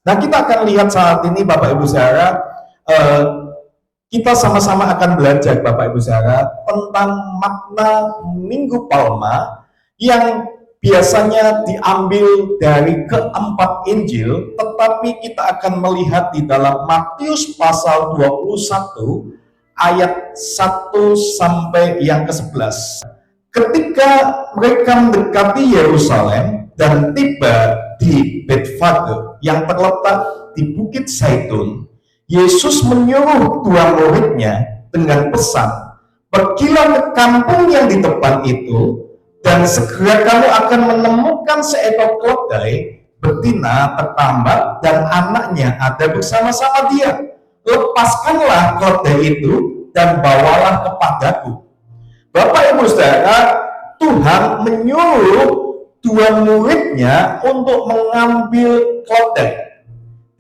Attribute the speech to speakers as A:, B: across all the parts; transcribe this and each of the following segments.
A: Nah, kita akan lihat saat ini Bapak Ibu Saudara, eh, kita sama-sama akan belajar Bapak Ibu Saudara tentang makna Minggu Palma yang biasanya diambil dari keempat Injil, tetapi kita akan melihat di dalam Matius pasal 21 ayat 1 sampai yang ke-11. Ketika mereka mendekati Yerusalem dan tiba di Betfage yang terletak di Bukit Zaitun, Yesus menyuruh dua muridnya dengan pesan, "Pergilah ke kampung yang di depan itu, dan segera kamu akan menemukan seekor keledai betina tertambat dan anaknya ada bersama-sama dia. Lepaskanlah keledai itu dan bawalah kepadaku." Bapak Ibu Saudara, Tuhan menyuruh dua muridnya untuk mengambil keledai.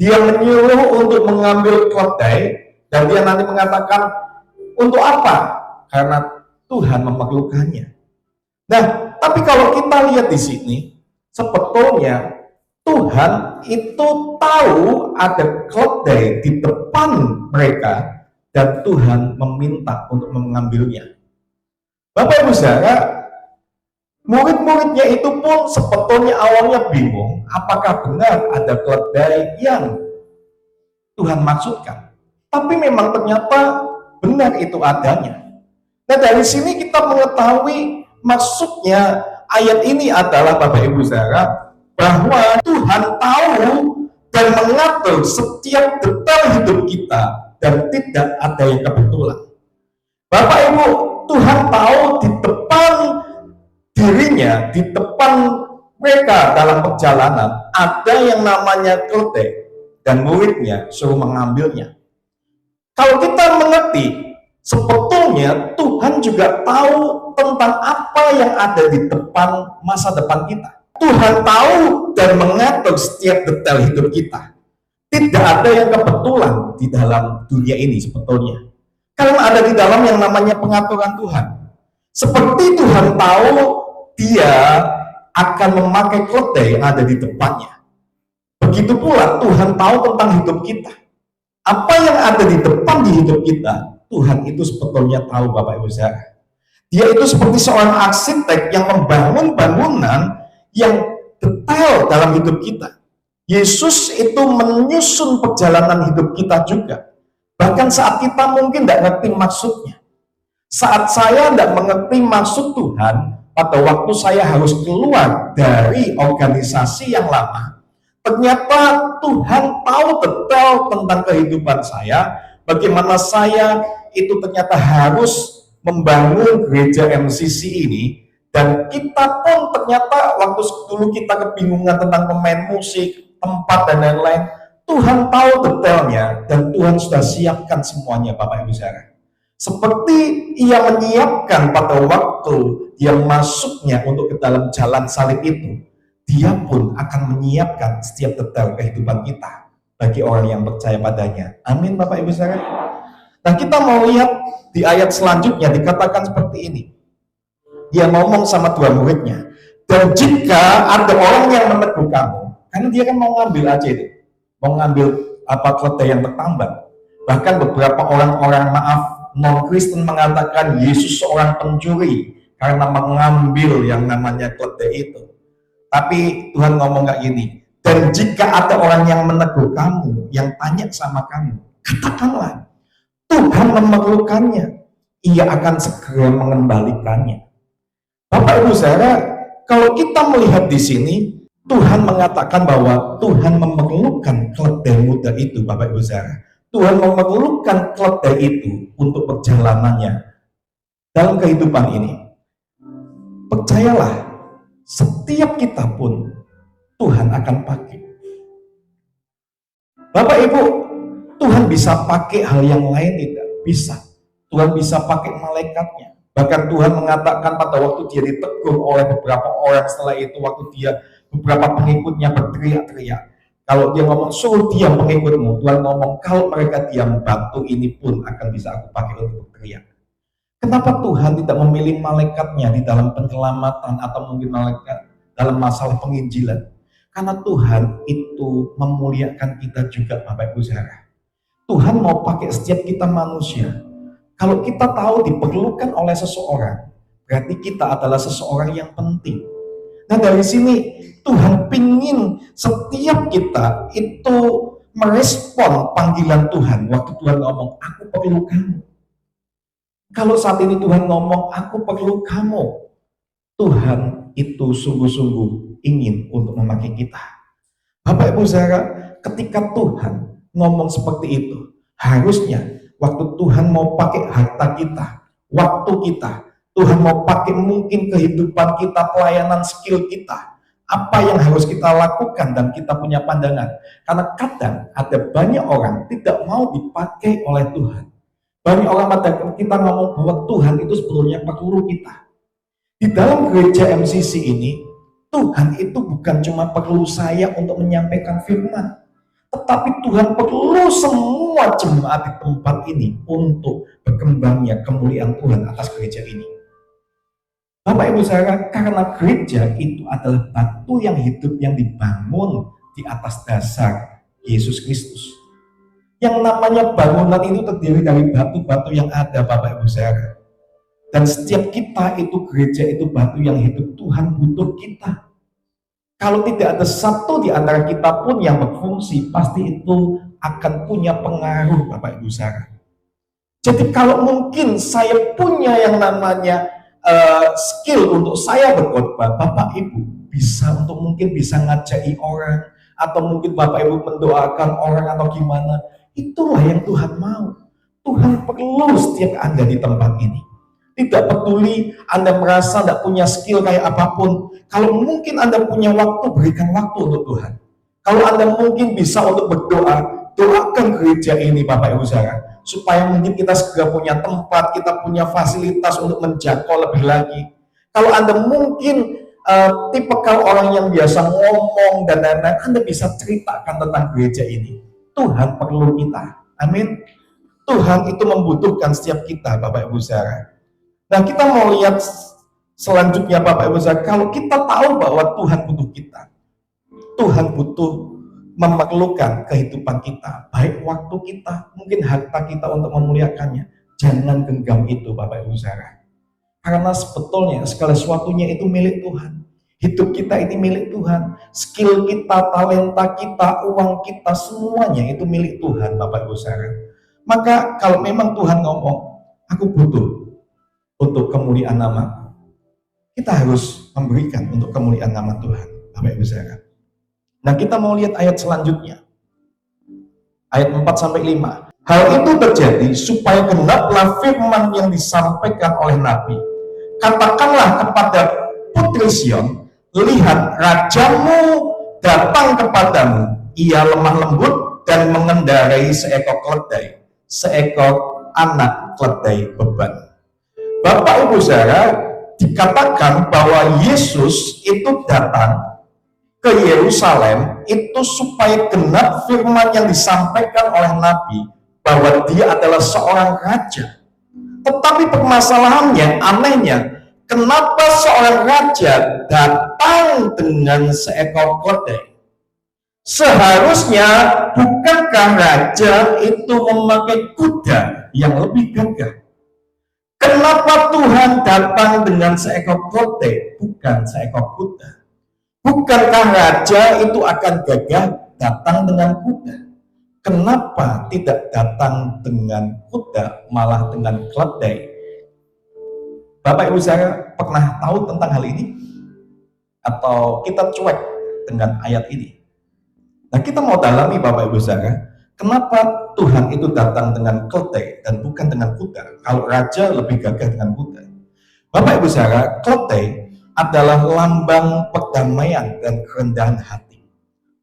A: Dia menyuruh untuk mengambil keledai dan dia nanti mengatakan, untuk apa? Karena Tuhan memerlukannya. Nah, tapi kalau kita lihat di sini, sebetulnya Tuhan itu tahu ada keledai di depan mereka dan Tuhan meminta untuk mengambilnya. Bapak Ibu Saudara, murid-muridnya itu pun sebetulnya awalnya bingung apakah benar ada keledai yang Tuhan maksudkan. Tapi memang ternyata benar itu adanya. Nah, dari sini kita mengetahui maksudnya ayat ini adalah Bapak Ibu Saudara, bahwa Tuhan tahu dan mengatur setiap detail hidup kita dan tidak ada yang kebetulan. Bapak Ibu, Tuhan tahu di depan dirinya, di depan mereka dalam perjalanan ada yang namanya keledai dan muridnya suruh mengambilnya. Kalau kita mengerti, sebetulnya Tuhan juga tahu tentang apa yang ada di depan masa depan kita. Tuhan tahu dan mengatur setiap detail hidup kita. Tidak ada yang kebetulan di dalam dunia ini sebetulnya. Karena ada di dalam yang namanya pengaturan Tuhan. Seperti Tuhan tahu dia akan memakai keledai yang ada di depannya. Begitu pula Tuhan tahu tentang hidup kita. Apa yang ada di depan di hidup kita, Tuhan itu sebetulnya tahu Bapak Ibu Saudara. Dia itu seperti seorang arsitek yang membangun bangunan yang detail dalam hidup kita. Yesus itu menyusun perjalanan hidup kita juga. Bahkan saat kita mungkin tidak ngerti maksudnya. Saat saya tidak mengerti maksud Tuhan, pada waktu saya harus keluar dari organisasi yang lama, ternyata Tuhan tahu detail tentang kehidupan saya, bagaimana saya itu ternyata harus membangun gereja MCC ini, dan kita pun ternyata waktu dulu kita kebingungan tentang pemain musik, tempat dan lain-lain, Tuhan tahu detailnya dan Tuhan sudah siapkan semuanya Bapak Ibu Saudara. Seperti ia menyiapkan pada waktu dia masuknya untuk ke dalam jalan salib itu, dia pun akan menyiapkan setiap detail kehidupan kita bagi orang yang percaya padanya. Amin Bapak Ibu Saudara. Nah, kita mau lihat di ayat selanjutnya dikatakan seperti ini. Dia ngomong sama dua muridnya, dan jika ada orang yang menegur kamu, karena dia kan mau ngambil aja itu, mau ngambil keledai yang tertambat. Bahkan beberapa orang-orang non-Kristen mengatakan Yesus seorang pencuri karena mengambil yang namanya keledai itu. Tapi Tuhan ngomong kayak gini, dan jika ada orang yang menegur kamu, yang tanya sama kamu, katakanlah, Tuhan memerlukannya, ia akan segera mengembalikannya. Bapak Ibu Saudara, kalau kita melihat di sini, Tuhan mengatakan bahwa Tuhan memerlukan keledai muda itu, Bapak Ibu Saudara. Tuhan memerlukan keledai itu untuk perjalanannya dalam kehidupan ini. Percayalah, setiap kita pun Tuhan akan pakai. Bapak Ibu, Tuhan bisa pakai hal yang lain tidak? Bisa. Tuhan bisa pakai malaikatnya. Bahkan Tuhan mengatakan pada waktu dia ditegur oleh beberapa orang, setelah itu waktu dia beberapa pengikutnya berteriak-teriak. Kalau dia ngomong, suruh diam pengikutmu, Tuhan ngomong, kalau mereka diam, batu ini pun akan bisa aku pakai untuk berteriak. Kenapa Tuhan tidak memilih malaikatnya di dalam penyelamatan atau mungkin malaikat dalam masalah penginjilan? Karena Tuhan itu memuliakan kita juga Bapak Ibu Saudara. Tuhan mau pakai setiap kita manusia. Kalau kita tahu diperlukan oleh seseorang, berarti kita adalah seseorang yang penting. Nah dari sini Tuhan pingin setiap kita itu merespon panggilan Tuhan. Waktu Tuhan ngomong, aku perlu kamu. Kalau saat ini Tuhan ngomong, aku perlu kamu, Tuhan itu sungguh-sungguh ingin untuk memakai kita. Bapak Ibu Saudara, ketika Tuhan ngomong seperti itu, harusnya waktu Tuhan mau pakai harta kita, waktu kita, Tuhan mau pakai mungkin kehidupan kita, pelayanan, skill kita, apa yang harus kita lakukan dan kita punya pandangan. Karena kadang ada banyak orang tidak mau dipakai oleh Tuhan. Banyak orang pada kita ngomong bahwa Tuhan itu sebetulnya perlu kita. Di dalam gereja MCC ini, Tuhan itu bukan cuma perlu saya untuk menyampaikan firman, tetapi Tuhan perlu semua jemaat di tempat ini untuk berkembangnya kemuliaan Tuhan atas gereja ini. Bapak Ibu Saudara, karena gereja itu adalah batu yang hidup yang dibangun di atas dasar Yesus Kristus. Yang namanya bangunan itu terdiri dari batu-batu yang ada Bapak Ibu Saudara. Dan setiap kita itu gereja itu batu yang hidup, Tuhan butuh kita. Kalau tidak ada satu di antara kita pun yang berfungsi, pasti itu akan punya pengaruh Bapak Ibu Saudara. Jadi kalau mungkin saya punya yang namanya skill untuk saya berkhotbah, Bapak Ibu bisa untuk mungkin bisa ngajai orang, atau mungkin Bapak Ibu mendoakan orang atau gimana, itulah yang Tuhan mau. Tuhan perlu setiap Anda di tempat ini. Tidak peduli Anda merasa tidak punya skill kayak apapun. Kalau mungkin Anda punya waktu, berikan waktu untuk Tuhan. Kalau Anda mungkin bisa untuk berdoa, doakan gereja ini Bapak Ibu Saudara, supaya mungkin kita segera punya tempat, kita punya fasilitas untuk menjangkau lebih lagi. Kalau Anda mungkin tipikal orang yang biasa ngomong dan lain-lain, Anda bisa ceritakan tentang gereja ini. Tuhan perlu kita. Amin. Tuhan itu membutuhkan setiap kita Bapak Ibu Saudara. Nah kita mau lihat selanjutnya Bapak Ibu Saudara, kalau kita tahu bahwa Tuhan butuh kita, Tuhan butuh memerlukan kehidupan kita, baik waktu kita, mungkin harta kita untuk memuliakannya. Jangan genggam itu Bapak Ibu Saudara. Karena sebetulnya segala sesuatunya itu milik Tuhan. Hidup kita ini milik Tuhan. Skill kita, talenta kita, uang kita, semuanya itu milik Tuhan Bapak Ibu Saudara. Maka kalau memang Tuhan ngomong, aku butuh untuk kemuliaan nama, kita harus memberikan untuk kemuliaan nama Tuhan Bapak Ibu Saudara. Nah kita mau lihat ayat selanjutnya, ayat 4-5. Hal itu terjadi supaya genaplah firman yang disampaikan oleh Nabi. Katakanlah kepada putri Sion, lihat rajamu datang kepadamu, ia lemah lembut dan mengendarai seekor keledai, seekor anak keledai beban. Bapak Ibu Saudara, dikatakan bahwa Yesus itu datang ke Yerusalem itu supaya genap firman yang disampaikan oleh Nabi bahwa dia adalah seorang raja. Tetapi permasalahannya, anehnya, kenapa seorang raja datang dengan seekor keledai? Seharusnya bukankah raja itu memakai kuda yang lebih gagah? Kenapa Tuhan datang dengan seekor keledai, bukan seekor kuda? Bukankah raja itu akan gagah datang dengan kuda? Kenapa tidak datang dengan kuda, malah dengan keledai? Bapak Ibu Saudara pernah tahu tentang hal ini? Atau kita cuek dengan ayat ini? Nah kita mau dalami Bapak Ibu Saudara, kenapa Tuhan itu datang dengan keledai dan bukan dengan kuda? Kalau raja lebih gagah dengan kuda. Bapak Ibu Saudara, keledai adalah lambang perdamaian dan kerendahan hati,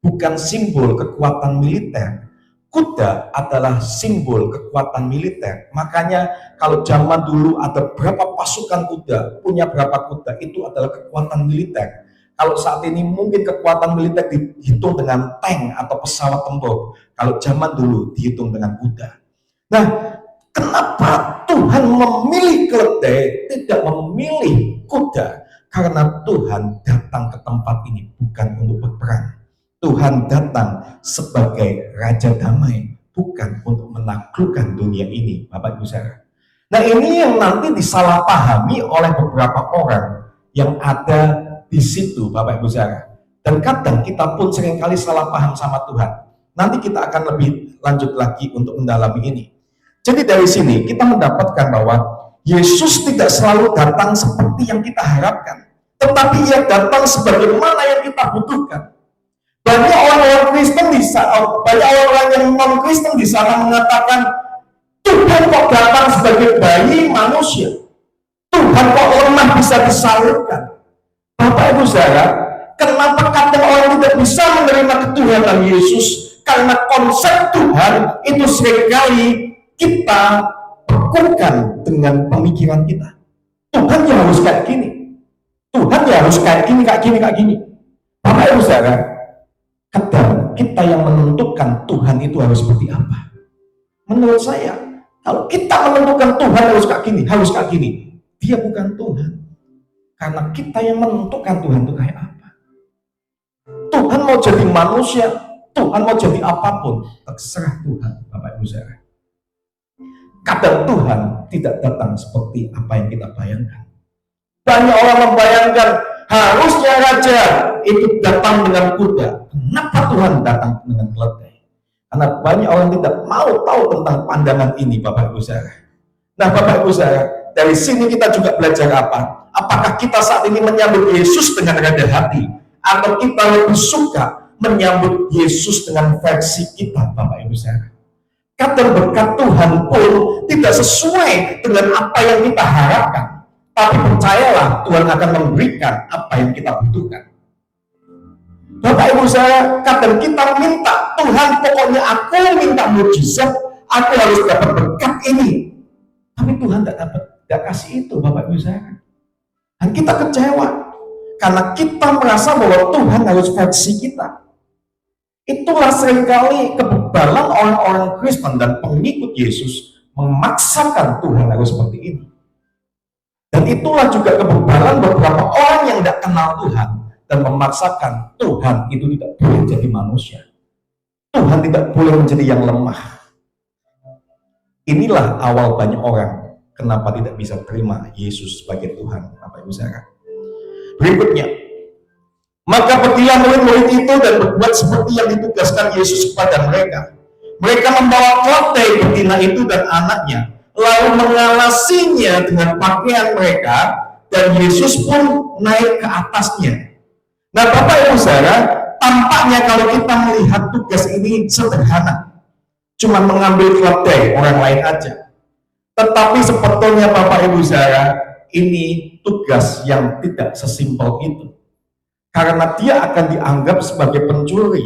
A: bukan simbol kekuatan militer. Kuda adalah simbol kekuatan militer. Makanya kalau zaman dulu ada berapa pasukan kuda, punya berapa kuda, itu adalah kekuatan militer. Kalau saat ini mungkin kekuatan militer dihitung dengan tank atau pesawat tempur. Kalau zaman dulu dihitung dengan kuda. Nah, kenapa Tuhan memilih keledai, tidak memilih kuda? Karena Tuhan datang ke tempat ini bukan untuk berperang, Tuhan datang sebagai Raja Damai, bukan untuk menaklukkan dunia ini, Bapak Ibu Saudara. Nah, ini yang nanti disalahpahami oleh beberapa orang yang ada di situ, Bapak Ibu Saudara. Dan kadang kita pun seringkali salah paham sama Tuhan. Nanti kita akan lebih lanjut lagi untuk mendalami ini. Jadi dari sini kita mendapatkan bahwa Yesus tidak selalu datang seperti yang kita harapkan, tetapi Ia datang sebagaimana yang kita butuhkan. Banyak orang-orang Kristen di sana, banyak orang-orang yang non-Kristen di sana mengatakan, Tuhan kok datang sebagai bayi manusia? Tuhan kok lemah bisa disalurkan? Bapak Ibu Saudara, kenapa kadang orang tidak bisa menerima ketuhanan Yesus? Karena konsep Tuhan itu seringkali kita bekukan dengan pemikiran kita. Tuhan ya harus kayak gini. Tuhan ya harus kayak gini, kayak gini, kayak gini. Bapak Ibu Saudara, kadang kita yang menentukan Tuhan itu harus seperti apa. Menurut saya, kalau kita menentukan Tuhan harus kayak gini, Dia bukan Tuhan. Karena kita yang menentukan Tuhan itu kayak apa. Tuhan mau jadi manusia, Tuhan mau jadi apapun, terserah Tuhan, Bapak Ibu Saudara. Kadang Tuhan tidak datang seperti apa yang kita bayangkan. Banyak orang membayangkan harusnya raja itu datang dengan kuda. Kenapa Tuhan datang dengan keledai? Karena banyak orang tidak mau tahu tentang pandangan ini, Bapak Ibu Saudara. Nah, Bapak Ibu Saudara, dari sini kita juga belajar apa? Apakah kita saat ini menyambut Yesus dengan rendah hati, atau kita lebih suka menyambut Yesus dengan versi kita, Bapak Ibu Saudara? Kadang berkat Tuhan pun tidak sesuai dengan apa yang kita harapkan. Tapi percayalah, Tuhan akan memberikan apa yang kita butuhkan. Bapak Ibu Saudara, kadang kita minta, Tuhan pokoknya aku minta mujizat, aku harus dapat berkat ini. Tapi Tuhan tidak kasih itu, Bapak Ibu Saudara. Dan kita kecewa, karena kita merasa bahwa Tuhan harus versi kita. Itulah seringkali kebebalan orang-orang Kristen dan pengikut Yesus memaksakan Tuhan harus seperti ini. Dan itulah juga kebebalan beberapa orang yang tidak kenal Tuhan dan memaksakan Tuhan itu tidak boleh jadi manusia. Tuhan tidak boleh menjadi yang lemah. Inilah awal banyak orang kenapa tidak bisa terima Yesus sebagai Tuhan, Bapak Ibu Saudara. Berikutnya, maka pergilah murid-murid itu dan berbuat seperti yang ditugaskan Yesus kepada mereka. Mereka membawa keledai betina itu dan anaknya, lalu mengalasinya dengan pakaian mereka, dan Yesus pun naik ke atasnya. Nah, Bapak Ibu Saudara, tampaknya kalau kita melihat tugas ini sederhana, cuma mengambil keledai orang lain aja. Tetapi sebetulnya Bapak Ibu Saudara, ini tugas yang tidak sesimpel itu. Karena dia akan dianggap sebagai pencuri,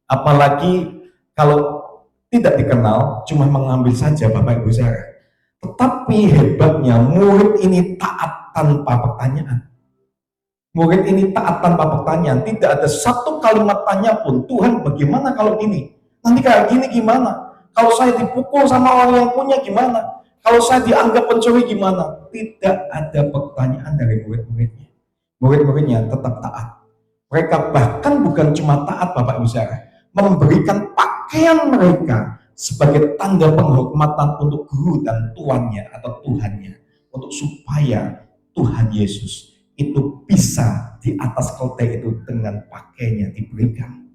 A: apalagi kalau tidak dikenal, cuma mengambil saja, Bapak Ibu Saudara. Tetapi hebatnya murid ini taat tanpa pertanyaan. Murid ini taat tanpa pertanyaan, tidak ada satu kalimat tanya pun, Tuhan bagaimana kalau gini? Nanti kayak gini gimana? Kalau saya dipukul sama orang yang punya gimana? Kalau saya dianggap pencuri gimana? Tidak ada pertanyaan dari murid-muridnya. Murid-muridnya tetap taat. Mereka bahkan bukan cuma taat, Bapak Ibu Saudara, memberikan pakaian mereka sebagai tanda penghormatan untuk guru dan tuannya atau Tuhannya, untuk supaya Tuhan Yesus itu bisa di atas keledai itu dengan pakaiannya diberikan.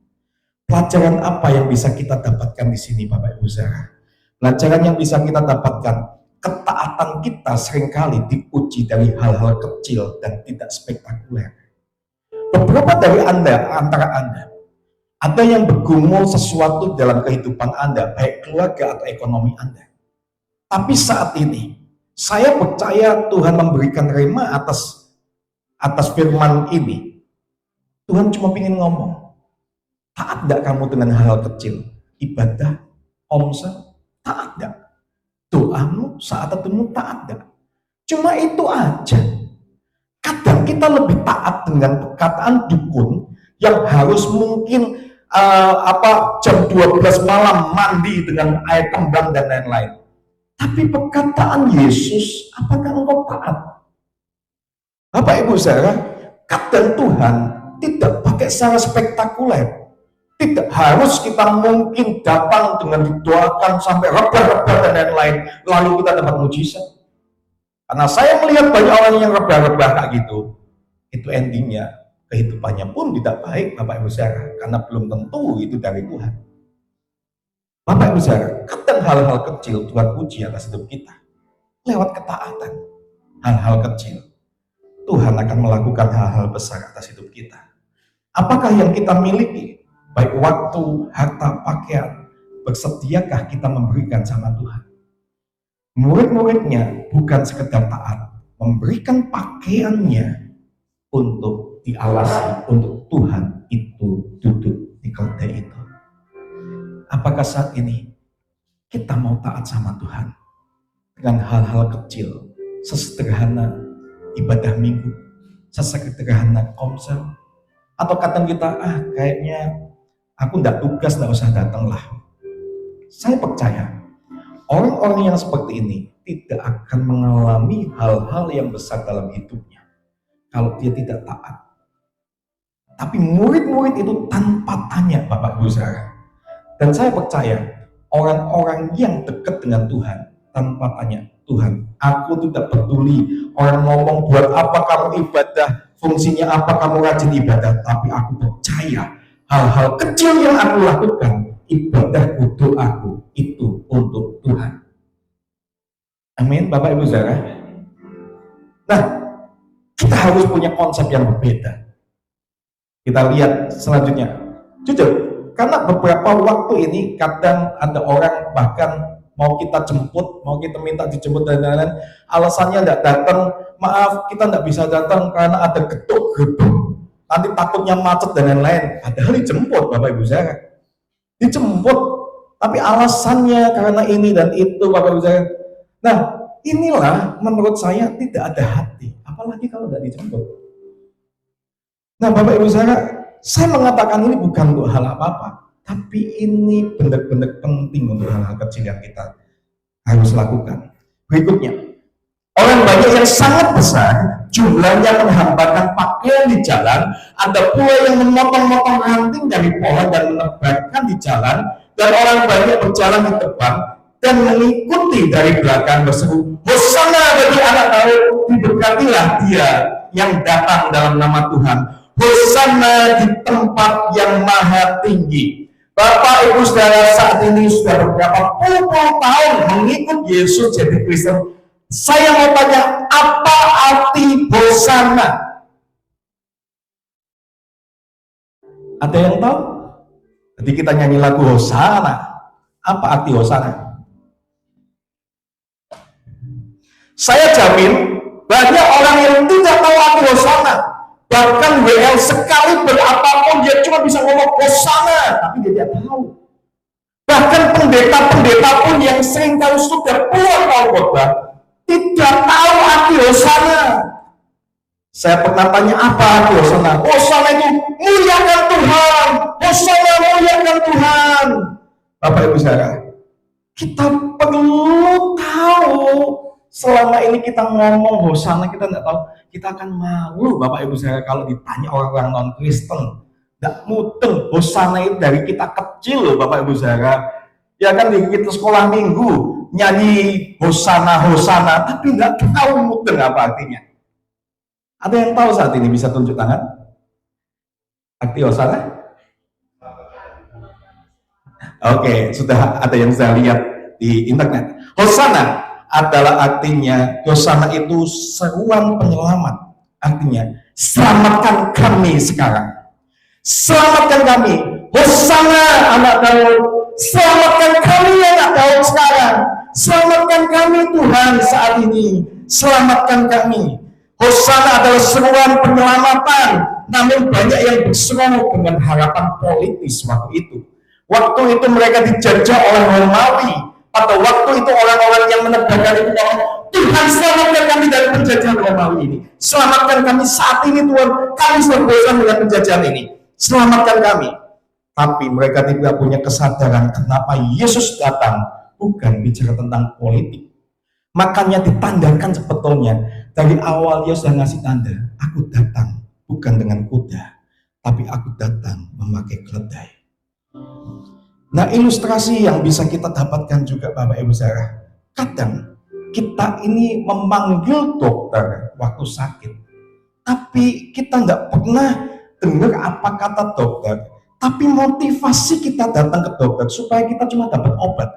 A: Pelajaran apa yang bisa kita dapatkan di sini, Bapak Ibu Saudara? Pelajaran yang bisa kita dapatkan, ketaatan kita seringkali diuji dari hal-hal kecil dan tidak spektakuler. Beberapa dari antara Anda, ada yang bergumul sesuatu dalam kehidupan Anda, baik keluarga atau ekonomi Anda. Tapi saat ini, saya percaya Tuhan memberikan rema atas firman ini. Tuhan cuma ingin ngomong, taat tidak kamu dengan hal-hal kecil? Ibadah, omsa, taat tidak? Doamu, saat teduhmu, taat tidak? Cuma itu aja. Kadang kita lebih taat dengan perkataan dukun yang harus mungkin jam 12 malam mandi dengan air kembang dan lain-lain. Tapi perkataan Yesus, apakah engkau taat? Bapak Ibu Saudara, kadang Tuhan tidak pakai secara spektakuler. Tidak harus kita mungkin datang dengan didoakan sampai rebah-rebah dan lain-lain, lalu kita dapat mujizat. Karena saya melihat banyak orang yang rebah-rebah kayak gitu, itu endingnya kehidupannya pun tidak baik, Bapak Ibu Saudara, karena belum tentu itu dari Tuhan. Bapak Ibu Saudara, kadang hal-hal kecil Tuhan uji atas hidup kita lewat ketaatan. Hal-hal kecil Tuhan akan melakukan hal-hal besar atas hidup kita. Apakah yang kita miliki, baik waktu, harta, pakaian, bersediakah kita memberikan sama Tuhan? Murid-muridnya bukan sekedar taat, memberikan pakaiannya untuk dialasi, untuk Tuhan itu duduk di keledai itu. Apakah saat ini kita mau taat sama Tuhan dengan hal-hal kecil, sesederhana ibadah minggu, sesederhana komsel, atau kadang kita kayaknya aku enggak tugas, enggak usah datang lah. Saya percaya orang-orang yang seperti ini tidak akan mengalami hal-hal yang besar dalam hidupnya kalau dia tidak taat. Tapi murid-murid itu tanpa tanya, Bapak Ibu Saudara. Dan saya percaya orang-orang yang dekat dengan Tuhan tanpa tanya, Tuhan, aku tidak peduli orang ngomong buat apa kamu ibadah, fungsinya apa kamu rajin ibadah, tapi aku percaya hal-hal kecil yang aku lakukan, ibadahku, doaku, itu untuk Tuhan. Amin, Bapak Ibu Saudara. Nah, kita harus punya konsep yang berbeda. Kita lihat selanjutnya. Jujur, karena beberapa waktu ini kadang ada orang bahkan mau kita jemput, mau kita minta dijemput dan lain-lain, alasannya tidak datang, maaf kita tidak bisa datang karena ada ketuk gerbang, nanti takutnya macet dan lain-lain. Padahal dijemput, Bapak Ibu Saudara, dijemput, tapi alasannya karena ini dan itu, Bapak Ibu Saudara. Nah, inilah menurut saya tidak ada hati, apalagi kalau tidak dijemput. Nah, Bapak Ibu Saudara, saya mengatakan ini bukan untuk hal apa-apa, tapi ini benar-benar penting untuk hal-hal kecil yang kita harus lakukan. Berikutnya, orang banyak yang sangat besar, jumlahnya menghamparkan pakaian di jalan, ada pula yang memotong-motong ranting dari pohon dan menebarkan di jalan, dan orang banyak berjalan di depan dan mengikuti dari belakang berseru, Hosana bagi anak Daud, diberkatilah dia yang datang dalam nama Tuhan, Hosana di tempat yang maha tinggi. Bapak Ibu Saudara, saat ini sudah beberapa puluh tahun mengikut Yesus jadi Kristen. Saya mau tanya, apa arti Hosana? Ada yang tahu? Jadi kita nyanyi lagu Hosana. Apa arti Hosana? Saya jamin banyak orang yang tidak tahu arti Hosana. Bahkan WL sekali berapapun dia cuma bisa ngomong Hosana, tapi dia tidak tahu. Bahkan pendeta-pendeta pun yang sering kali sudah puluhan tahun khotbah tidak tahu arti Hosana. Saya pernah tanya apa arti Hosana? Hosana itu muliakan Tuhan. Hosana muliakan Tuhan. Bapak Ibu Saudara, kita perlu tahu. Selama ini kita ngomong Hosana, kita tidak tahu, kita akan malu, Bapak Ibu Saudara, kalau ditanya orang-orang non-Kristen. Tidak mudeng, Hosana itu dari kita kecil loh, Bapak Ibu Saudara. Ya kan di kita sekolah minggu nyanyi Hosana, Hosana, tapi tidak tahu mudeng apa artinya. Ada yang tahu saat ini bisa tunjuk tangan? Arti Hosana? Oke, sudah ada yang saya lihat di internet. Hosana adalah artinya, Hosana itu seruan penyelamat. Artinya, selamatkan kami sekarang. Selamatkan kami. Hosana anak Daud. Selamatkan kami anak Daud sekarang. Selamatkan kami Tuhan saat ini. Selamatkan kami. Hosana adalah seruan penyelamatan. Namun banyak yang berseru dengan harapan politis waktu itu. Waktu itu mereka dijajah oleh Romawi. Pada waktu itu orang-orang yang menebarkan itu ngomong, Tuhan selamatkan kami dari penjajahan Romawi ini. Selamatkan kami saat ini Tuhan. Kami sudah bosan dengan penjajahan ini. Selamatkan kami. Tapi mereka tidak punya kesadaran kenapa Yesus datang. Bukan bicara tentang politik. Makanya ditandakan sebetulnya. Dari awal Yesus sudah ngasih tanda. Aku datang bukan dengan kuda. Tapi aku datang memakai keledai. Nah, ilustrasi yang bisa kita dapatkan juga Bapak Ibu Saudara, kadang kita ini memanggil dokter waktu sakit, tapi kita nggak pernah dengar apa kata dokter, tapi motivasi kita datang ke dokter supaya kita cuma dapat obat.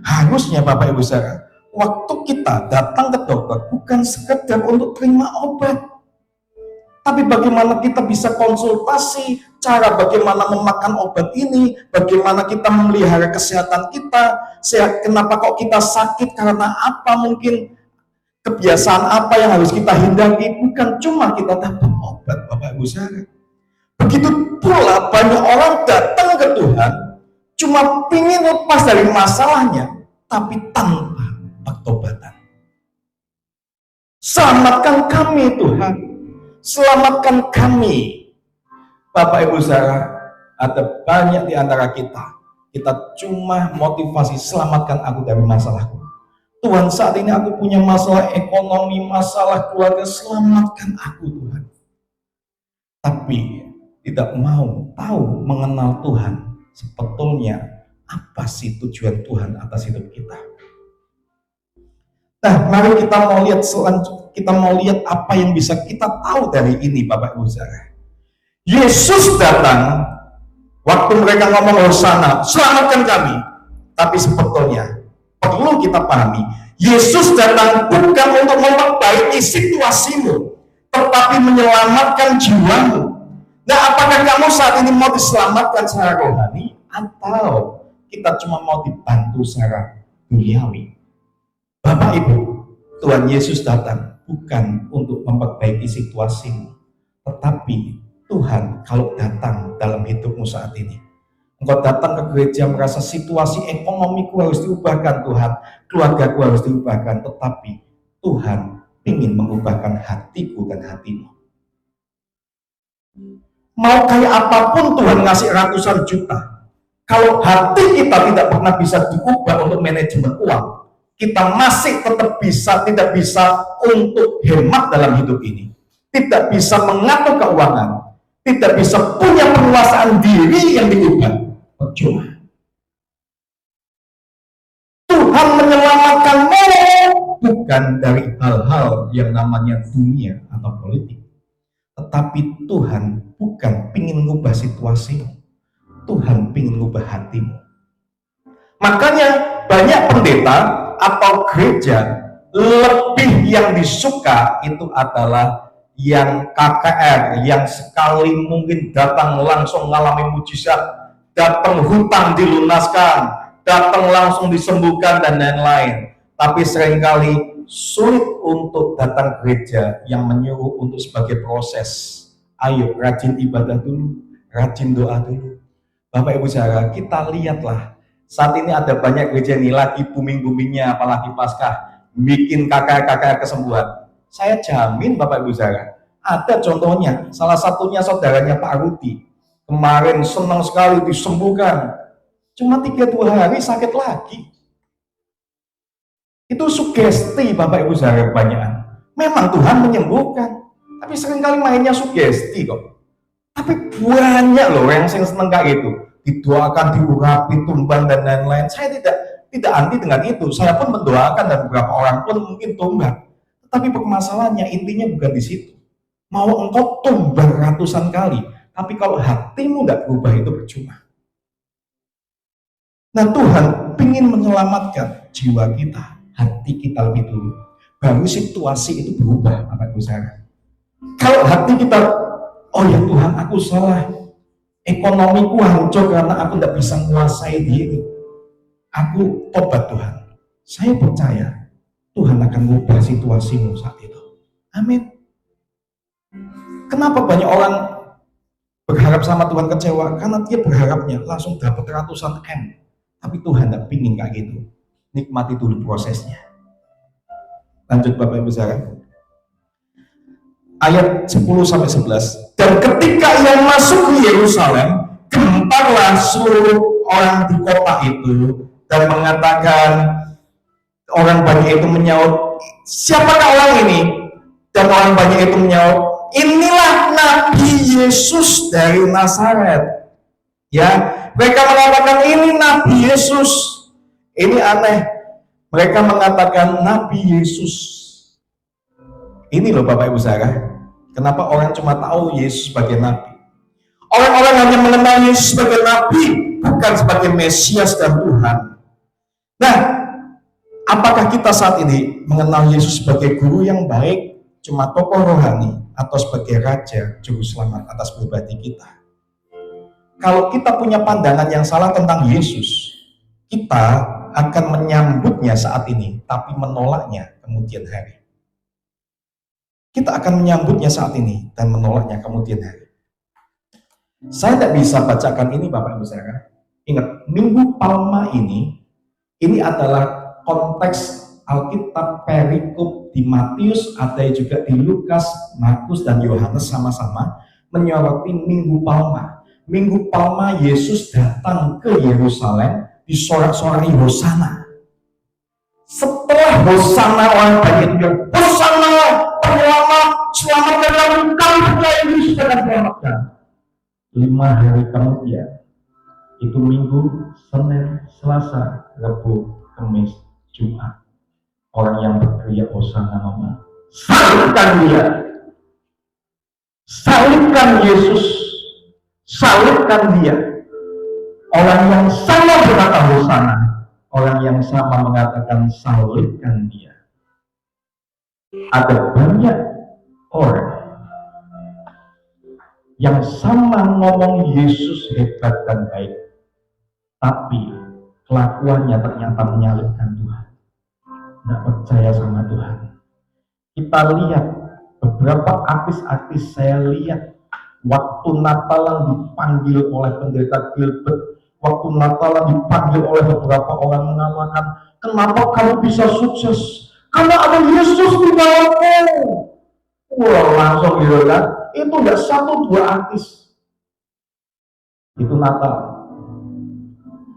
A: Harusnya Bapak Ibu Saudara, waktu kita datang ke dokter bukan sekedar untuk terima obat, tapi bagaimana kita bisa konsultasi, cara bagaimana memakan obat ini, bagaimana kita memelihara kesehatan kita, kenapa kok kita sakit, karena apa, mungkin kebiasaan apa yang harus kita hindari, bukan cuma kita dapat obat Bapak Ibu Saudara. Begitu pula banyak orang datang ke Tuhan, cuma ingin lepas dari masalahnya, tapi tanpa pertobatan. Selamatkan kami Tuhan. Selamatkan kami. Bapak Ibu Saudara, ada banyak di antara kita cuma motivasi, selamatkan aku dari masalahku. Tuhan, saat ini aku punya masalah ekonomi, masalah keluarga, selamatkan aku Tuhan. Tapi tidak mau tahu mengenal Tuhan, sebetulnya apa sih tujuan Tuhan atas hidup kita. Nah, mari kita mau lihat apa yang bisa kita tahu dari ini Bapak Ibu Saudara. Yesus datang waktu mereka ngomong Hosana, selamatkan kami. Tapi sebetulnya perlu kita pahami, Yesus datang bukan untuk memperbaiki situasimu, tetapi menyelamatkan jiwamu. Nah, apakah kamu saat ini mau diselamatkan secara rohani, atau kita cuma mau dibantu secara duniawi? Bapak Ibu, Tuhan Yesus datang bukan untuk memperbaiki situasimu, tetapi Tuhan kalau datang dalam hidupmu saat ini, engkau datang ke gereja merasa situasi ekonomiku harus diubahkan Tuhan, keluargaku harus diubahkan, tetapi Tuhan ingin mengubahkan hatiku dan hatimu. Mau kayak apapun Tuhan ngasih ratusan juta, kalau hati kita tidak pernah bisa diubah untuk manajemen uang, kita masih tidak bisa untuk hemat dalam hidup ini, tidak bisa mengatur keuangan, tidak bisa punya penguasaan diri yang diubah, percuma. Tuhan menyelamatkanmu bukan dari hal-hal yang namanya dunia atau politik, tetapi Tuhan bukan ingin mengubah situasimu, Tuhan ingin mengubah hatimu. Makanya banyak pendeta atau gereja lebih yang disuka itu adalah yang KKR, yang sekali mungkin datang langsung mengalami mujizat, datang hutang dilunaskan, datang langsung disembuhkan dan lain-lain. Tapi seringkali sulit untuk datang gereja yang menyuruh untuk sebagai proses. Ayo rajin ibadah dulu, rajin doa dulu. Bapak Ibu Saudara, kita lihatlah saat ini ada banyak gereja ini lagi booming-boomingnya, apalagi Paskah, bikin KKR kesembuhan. Saya jamin Bapak Ibu Saudara, ada contohnya, salah satunya saudaranya Pak Rudi. Kemarin senang sekali disembuhkan, cuma 3-2 hari sakit lagi. Itu sugesti Bapak Ibu Saudara kebanyakan. Memang Tuhan menyembuhkan, tapi seringkali mainnya sugesti kok. Tapi banyak loh yang seneng kayak gitu, didoakan, diurapi, tumbang dan lain-lain. Saya tidak anti dengan itu. Saya pun mendoakan dan beberapa orang pun mungkin tumbang. Tapi permasalahannya intinya bukan di situ. Mau engkau tumbang ratusan kali, tapi kalau hatimu nggak berubah itu percuma. Nah, Tuhan ingin menyelamatkan jiwa kita, hati kita lebih dulu. Baru situasi itu berubah, Bapak Ibu Saudara. Kalau hati kita, oh ya Tuhan, aku salah, ekonomiku hancur karena aku tidak bisa menguasai diri, aku tobat Tuhan, saya percaya Tuhan akan mengubah situasimu saat itu. Amin. Kenapa banyak orang berharap sama Tuhan kecewa? Karena dia berharapnya langsung dapat ratusan M, tapi Tuhan tidak pingin kayak gitu. Nikmati dulu prosesnya. Lanjut Bapak Ibu Saudara, ayat 10-11. Dan ketika ia masuk ke Yerusalem, gemparlah seluruh orang di kota itu dan mengatakan, orang banyak itu menyaut, siapakah orang ini? Dan orang banyak itu menyaut, inilah Nabi Yesus dari Nazaret. Ya, mereka mengatakan ini Nabi Yesus. Ini aneh. Mereka mengatakan Nabi Yesus. Ini loh Bapak Ibu saudara. Kenapa orang cuma tahu Yesus sebagai Nabi? Orang-orang hanya mengenal Yesus sebagai Nabi, bukan sebagai Mesias dan Tuhan. Nah, apakah kita saat ini mengenal Yesus sebagai guru yang baik, cuma tokoh rohani, atau sebagai Raja Juru Selamat atas pribadi kita? Kalau kita punya pandangan yang salah tentang Yesus, kita akan menyambutnya saat ini, tapi menolaknya kemudian hari. Kita akan menyambutnya saat ini dan menolaknya kemudian hari. Saya tidak bisa bacakan ini Bapak Ibu saudara. Ingat, Minggu Palma ini adalah konteks Alkitab perikop di Matius, ada juga di Lukas, Markus, dan Yohanes sama-sama menyoroti Minggu Palma. Minggu Palma Yesus datang ke Yerusalem disorak-sorai Hosana. Setelah Hosana orang banyak bilang, Hosana, penyelamat, selamatkanlah kami percaya Yesus akan selamatkan. 5 hari kemudian, itu Minggu, Senin, Selasa, Rabu, Kamis, Jumat, orang yang berteriak Hosana ngomong, salibkan dia, salibkan Yesus, salibkan dia. Orang yang sama berkata Hosana, orang yang sama mengatakan salibkan dia. Ada banyak orang yang sama ngomong Yesus hebat dan baik, tapi kelakuannya ternyata menyalibkan Tuhan, tidak percaya sama Tuhan. Kita lihat beberapa artis-artis, saya lihat waktu Natalan dipanggil oleh pendeta Gilbert, waktu Natalan dipanggil oleh beberapa orang mengatakan, kenapa kamu bisa sukses? Karena ada Yesus di dalammu. Wah, langsung gitu kan. Itu enggak 1-2 artis. Itu Natal.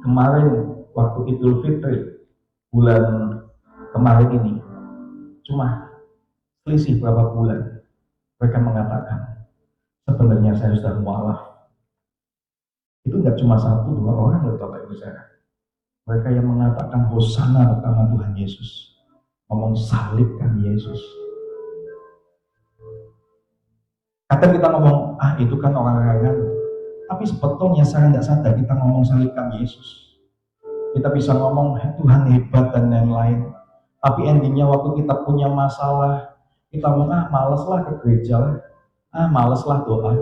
A: Kemarin waktu Idul Fitri bulan kemarin ini, cuma selisih berapa bulan, mereka mengatakan sebenarnya saya sudah mualaf. Itu enggak cuma 1-2 orang loh Bapak Ibu saudara. Mereka yang mengatakan Hosana pertama Tuhan Yesus, ngomong salibkan Yesus. Kadang kita ngomong, itu kan orang-orang, tapi sebetulnya saya tidak sadar kita ngomong salibkan Yesus. Kita bisa ngomong Tuhan hebat dan lain-lain, tapi endingnya waktu kita punya masalah, kita ngomong males lah ke gereja, males lah doa.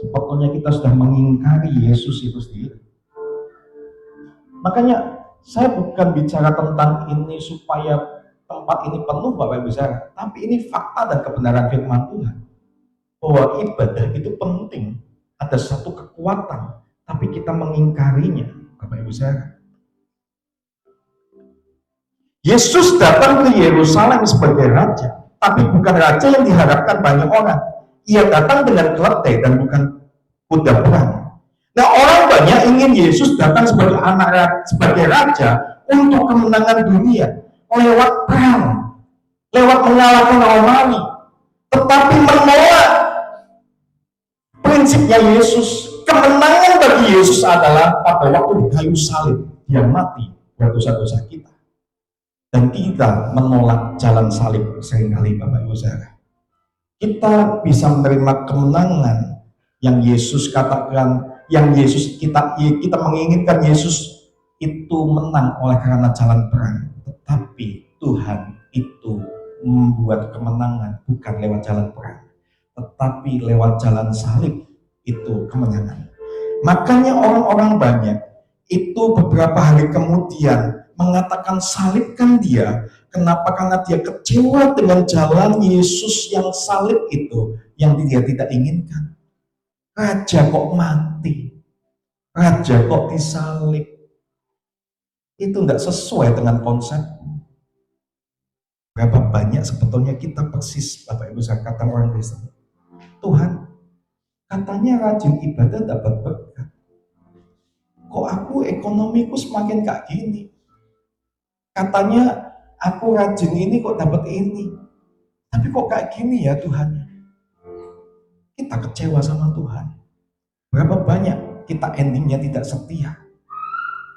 A: Sebetulnya kita sudah mengingkari Yesus itu sendiri. Makanya saya bukan bicara tentang ini supaya tempat ini penuh Bapak Ibu saudara, tapi ini fakta dan kebenaran firman Tuhan. Bahwa ibadah itu penting, ada satu kekuatan, tapi kita mengingkarinya, Bapak Ibu saudara. Yesus datang ke Yerusalem sebagai raja, tapi bukan raja yang diharapkan banyak orang. Ia datang dengan keledai dan bukan kuda perang. Nah, orang banyak ingin Yesus datang sebagai sebagai raja untuk kemenangan dunia, lewat perang, lewat mengalahkan Romawi, tetapi menolak prinsipnya Yesus. Kemenangan bagi Yesus adalah pada waktu di kayu salib, dia mati buat dosa-dosa kita. Dan kita menolak jalan salib seringkali Bapak Ibu saudara. Kita bisa menerima kemenangan yang Yesus katakan, yang Yesus kita menginginkan Yesus itu menang oleh karena jalan perang. Tetapi Tuhan itu membuat kemenangan bukan lewat jalan perang, tetapi lewat jalan salib itu kemenangan. Makanya orang-orang banyak itu beberapa hari kemudian mengatakan salibkan dia. Kenapa? Karena dia kecewa dengan jalan Yesus yang salib itu, yang dia tidak inginkan. Raja kok mati, raja kok disalib, itu enggak sesuai dengan konsep. Berapa banyak sebetulnya kita persis Bapak Ibu saya kata orang Kristen, Tuhan katanya rajin ibadah dapat berkat, kok aku ekonomiku semakin kayak gini. Katanya aku rajin ini kok dapat ini, tapi kok kayak gini ya Tuhan. Kita kecewa sama Tuhan. Berapa banyak kita endingnya tidak setia.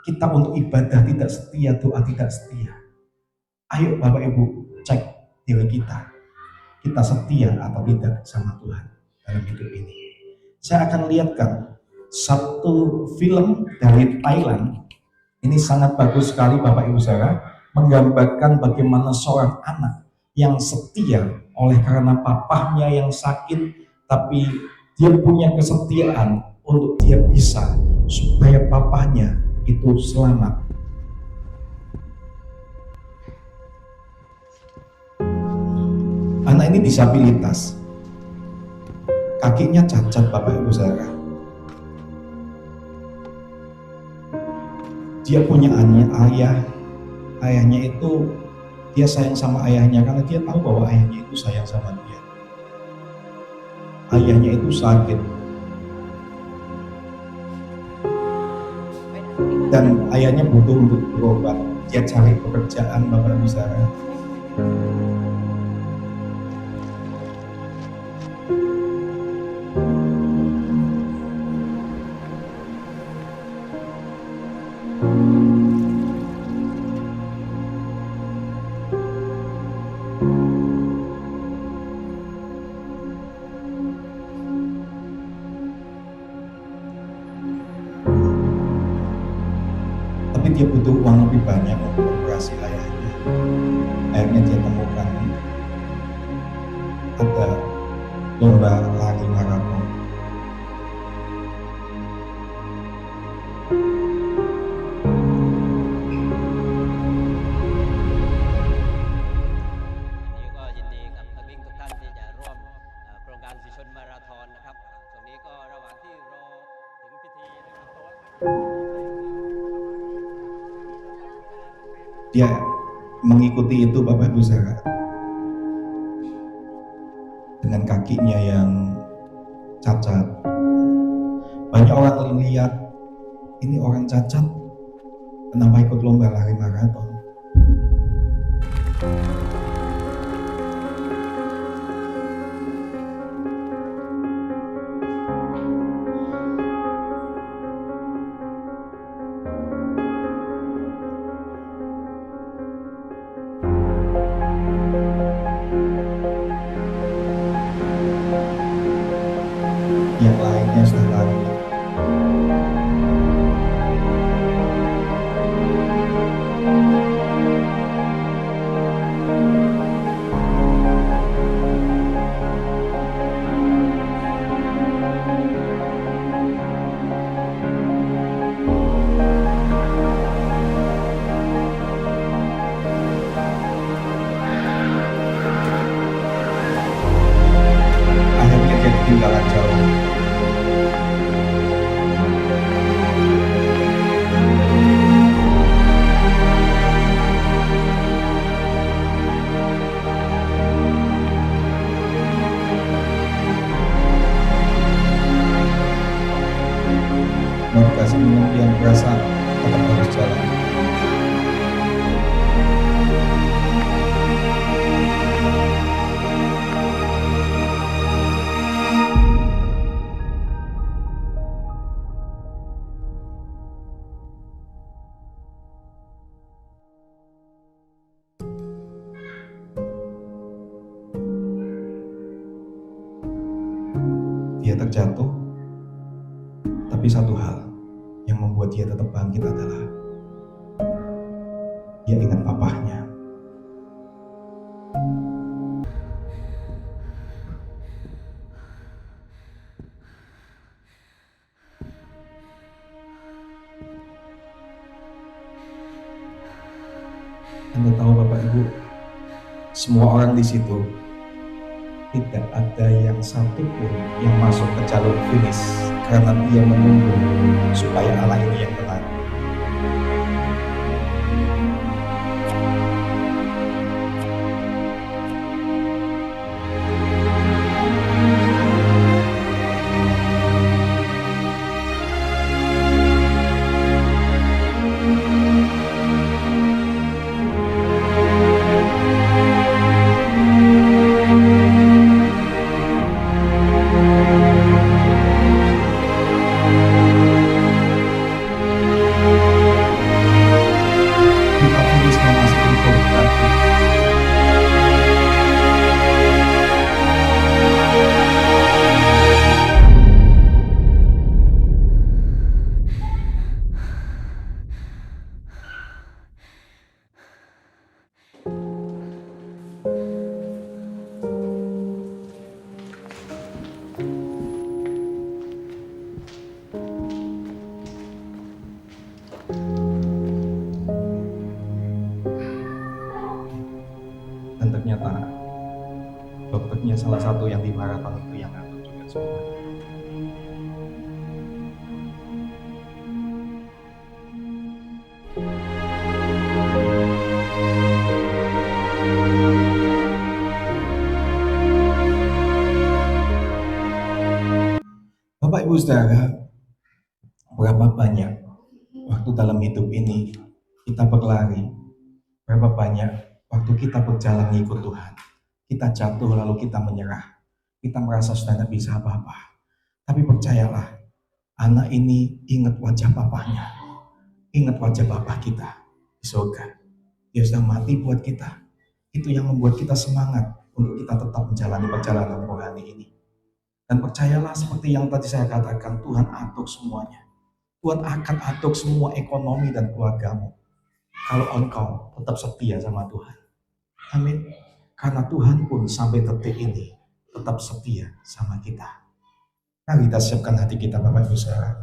A: Kita untuk ibadah tidak setia, doa tidak setia. Ayo Bapak Ibu cek diri kita. Kita setia atau tidak sama Tuhan dalam hidup ini. Saya akan lihatkan satu film dari Thailand. Ini sangat bagus sekali Bapak Ibu saudara, menggambarkan bagaimana seorang anak yang setia oleh karena papahnya yang sakit, tapi dia punya kesetiaan untuk dia bisa supaya papahnya itu selamat. Anak ini disabilitas, kakinya cacat Bapak Ibu saudara. Dia punya ayahnya itu dia sayang sama ayahnya karena dia tahu bahwa ayahnya itu sayang sama dia. Ayahnya itu sakit dan ayahnya butuh untuk berobat. Dia cari pekerjaan Bapak Ibu saudara. Dia butuh uang lebih banyak untuk operasi ayahnya. Akhirnya dia temukan ada lomba lari maraton. Dia mengikuti itu Bapak Ibu saudara, dengan kakinya yang cacat. Banyak orang lihat ini orang cacat kenapa ikut lomba lari maraton. Yang lainnya sudah lari. Akhirnya dia ketinggalan jauh. Mau dikasih minum yang berasa tetap harus jalan. Dia terjatuh, tapi satu hal yang membuat dia tetap bangkit adalah dia ingat papahnya. Anda tahu Bapak Ibu, semua orang di situ tidak ada yang satupun yang masuk ke jalur finish karena dia menunggu supaya anak ini yang menang. hanya salah satu yang di maraton itu yang ngatur juga semua. Bapak Ibu Saudara, berapa banyak waktu dalam hidup ini kita berlari, berapa banyak waktu kita berjalan mengikut Tuhan, kita jatuh lalu kita menyerah, kita merasa sudah tidak bisa apa-apa. Tapi percayalah, anak ini ingat wajah papahnya, ingat wajah bapak kita di surga. Dia sudah mati buat kita. Itu yang membuat kita semangat untuk kita tetap menjalani perjalanan rohani ini. Dan percayalah seperti yang tadi saya katakan, Tuhan atur semuanya. Tuhan akan atur semua ekonomi dan keluargamu. Kalau engkau tetap setia sama Tuhan. Amin. Karena Tuhan pun sampai detik ini tetap setia sama kita. Mari kita siapkan hati kita Bapak Ibu Saudara.